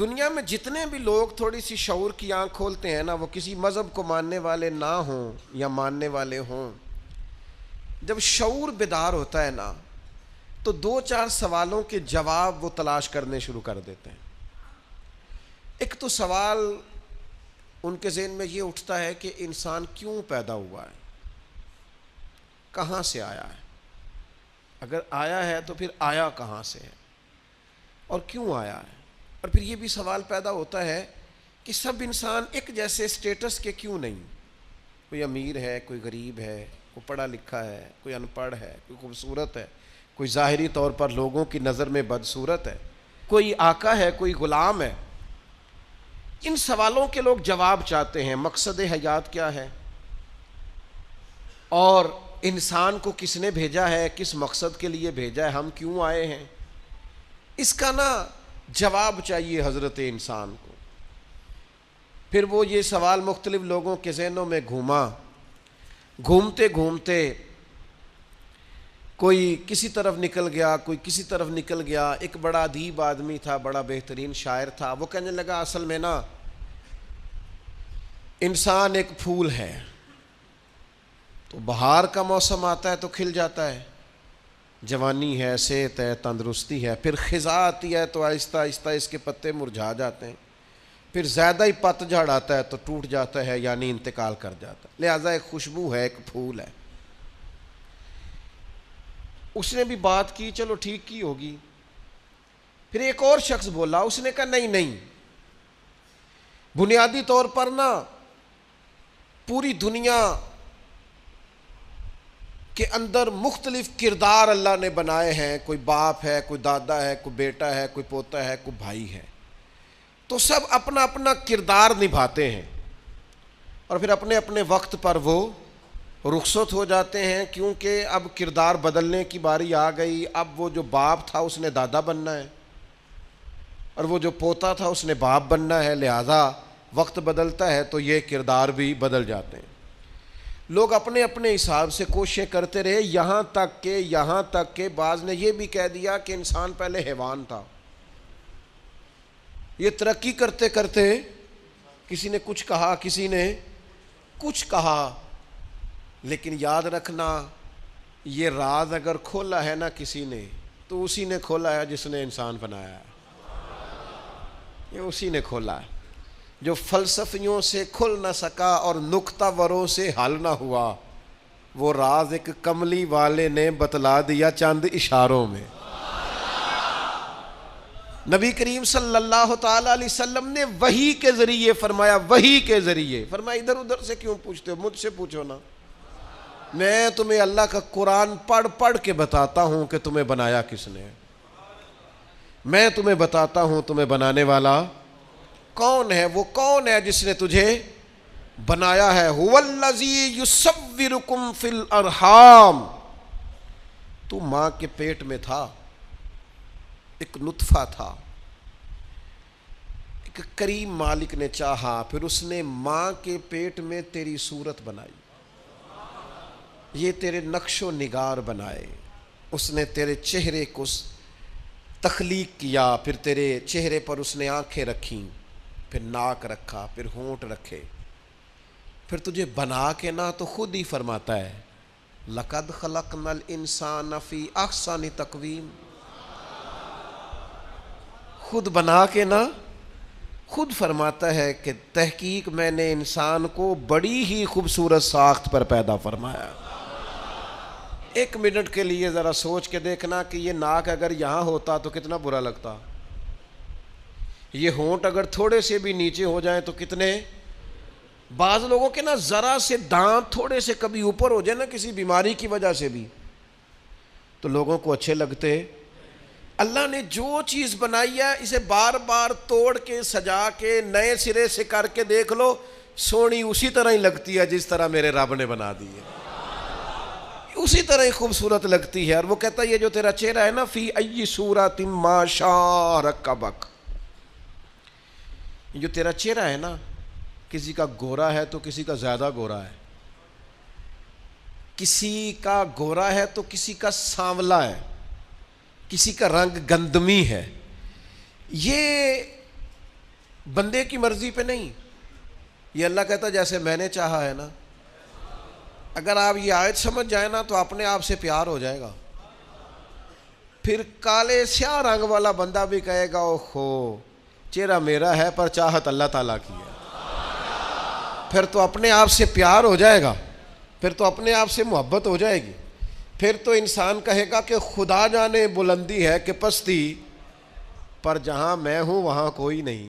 دنیا میں جتنے بھی لوگ تھوڑی سی شعور کی آنکھ کھولتے ہیں نا، وہ کسی مذہب کو ماننے والے نہ ہوں یا ماننے والے ہوں، جب شعور بیدار ہوتا ہے نا تو دو چار سوالوں کے جواب وہ تلاش کرنے شروع کر دیتے ہیں۔ ایک تو سوال ان کے ذہن میں یہ اٹھتا ہے کہ انسان کیوں پیدا ہوا ہے، کہاں سے آیا ہے، اگر آیا ہے تو پھر آیا کہاں سے ہے اور کیوں آیا ہے۔ اور پھر یہ بھی سوال پیدا ہوتا ہے کہ سب انسان ایک جیسے سٹیٹس کے کیوں نہیں، کوئی امیر ہے، کوئی غریب ہے، کوئی پڑھا لکھا ہے، کوئی ان پڑھ ہے، کوئی خوبصورت ہے، کوئی ظاہری طور پر لوگوں کی نظر میں بدصورت ہے، کوئی آقا ہے، کوئی غلام ہے۔ ان سوالوں کے لوگ جواب چاہتے ہیں۔ مقصد حیات کیا ہے اور انسان کو کس نے بھیجا ہے، کس مقصد کے لیے بھیجا ہے، ہم کیوں آئے ہیں، اس کا نا جواب چاہیے حضرت انسان کو۔ پھر وہ یہ سوال مختلف لوگوں کے ذہنوں میں گھومتے گھومتے کوئی کسی طرف نکل گیا، کوئی کسی طرف نکل گیا۔ ایک بڑا ادیب آدمی تھا، بڑا بہترین شاعر تھا، وہ کہنے لگا اصل میں نا انسان ایک پھول ہے، تو بہار کا موسم آتا ہے تو کھل جاتا ہے، جوانی ہے، صحت ہے، تندرستی ہے، پھر خزاں آتی ہے تو آہستہ آہستہ اس کے پتے مرجھا جاتے ہیں، پھر زیادہ ہی پتجھڑ آتا ہے تو ٹوٹ جاتا ہے، یعنی انتقال کر جاتا ہے، لہٰذا ایک خوشبو ہے، ایک پھول ہے۔ اس نے بھی بات کی، چلو ٹھیک کی ہوگی۔ پھر ایک اور شخص بولا، اس نے کہا نہیں، بنیادی طور پر نا پوری دنیا کے اندر مختلف کردار اللہ نے بنائے ہیں، کوئی باپ ہے، کوئی دادا ہے، کوئی بیٹا ہے، کوئی پوتا ہے، کوئی بھائی ہے، تو سب اپنا اپنا کردار نبھاتے ہیں اور پھر اپنے اپنے وقت پر وہ رخصت ہو جاتے ہیں، کیونکہ اب کردار بدلنے کی باری آ گئی۔ اب وہ جو باپ تھا اس نے دادا بننا ہے اور وہ جو پوتا تھا اس نے باپ بننا ہے، لہذا وقت بدلتا ہے تو یہ کردار بھی بدل جاتے ہیں۔ لوگ اپنے اپنے حساب سے کوششیں کرتے رہے، یہاں تک کہ بعض نے یہ بھی کہہ دیا کہ انسان پہلے حیوان تھا۔ یہ ترقی کرتے کرتے کسی نے کچھ کہا، کسی نے کچھ کہا، لیکن یاد رکھنا یہ راز اگر کھولا ہے نا کسی نے تو اسی نے کھولا ہے جس نے انسان بنایا ہے، یہ اسی نے کھولا ہے۔ جو فلسفیوں سے کھل نہ سکا اور نکتہ وروں سے حل نہ ہوا، وہ راز ایک کملی والے نے بتلا دیا چند اشاروں میں۔ نبی کریم صلی اللہ تعالی علیہ وسلم نے وحی کے ذریعے فرمایا، وحی کے ذریعے فرمایا۔ ادھر ادھر سے کیوں پوچھتے ہو، مجھ سے پوچھو نا، میں تمہیں اللہ کا قرآن پڑھ پڑھ کے بتاتا ہوں کہ تمہیں بنایا کس نے، میں تمہیں بتاتا ہوں تمہیں بنانے والا کون ہے۔ وہ کون ہے جس نے تجھے بنایا ہے؟ هو الذی یصورکم فی الارحام، تو ماں کے پیٹ میں تھا، ایک نطفہ تھا، ایک کریم مالک نے چاہا، پھر اس نے ماں کے پیٹ میں تیری صورت بنائی، یہ تیرے نقش و نگار بنائے، اس نے تیرے چہرے کو تخلیق کیا، پھر تیرے چہرے پر اس نے آنکھیں رکھیں، پھر ناک رکھا، پھر ہونٹ رکھے، پھر تجھے بنا کے نہ تو خود ہی فرماتا ہے لَقَدْ خَلَقْنَا الْإِنسَانَ فِي أَحْسَنِ تَقْوِيمٍ، خود بنا کے نہ خود فرماتا ہے کہ تحقیق میں نے انسان کو بڑی ہی خوبصورت ساخت پر پیدا فرمایا۔ ایک منٹ کے لیے ذرا سوچ کے دیکھنا کہ یہ ناک اگر یہاں ہوتا تو کتنا برا لگتا، یہ ہونٹ اگر تھوڑے سے بھی نیچے ہو جائیں تو کتنے، بعض لوگوں کے نا ذرا سے دانت تھوڑے سے کبھی اوپر ہو جائے نا کسی بیماری کی وجہ سے بھی تو لوگوں کو اچھے لگتے۔ اللہ نے جو چیز بنائی ہے اسے بار بار توڑ کے سجا کے نئے سرے سے کر کے دیکھ لو، سونی اسی طرح ہی لگتی ہے جس طرح میرے رب نے بنا دی ہے، اسی طرح ہی خوبصورت لگتی ہے۔ اور وہ کہتا ہے یہ جو تیرا چہرہ ہے نا فی ای صورت ما شاء رکبک، یہ جو تیرا چہرہ ہے نا کسی کا گورا ہے تو کسی کا زیادہ گورا ہے، کسی کا گورا ہے تو کسی کا سانولا ہے، کسی کا رنگ گندمی ہے، یہ بندے کی مرضی پہ نہیں. یہ اللہ کہتا ہے جیسے میں نے چاہا ہے نا. اگر آپ یہ آیت سمجھ جائیں نا تو اپنے آپ سے پیار ہو جائے گا. پھر کالے سیاہ رنگ والا بندہ بھی کہے گا اوہو چہرہ میرا ہے پر چاہت اللہ تعالیٰ کی ہے. پھر تو اپنے آپ سے پیار ہو جائے گا, پھر تو اپنے آپ سے محبت ہو جائے گی. پھر تو انسان کہے گا کہ خدا جانے بلندی ہے کہ پستی, پر جہاں میں ہوں وہاں کوئی نہیں.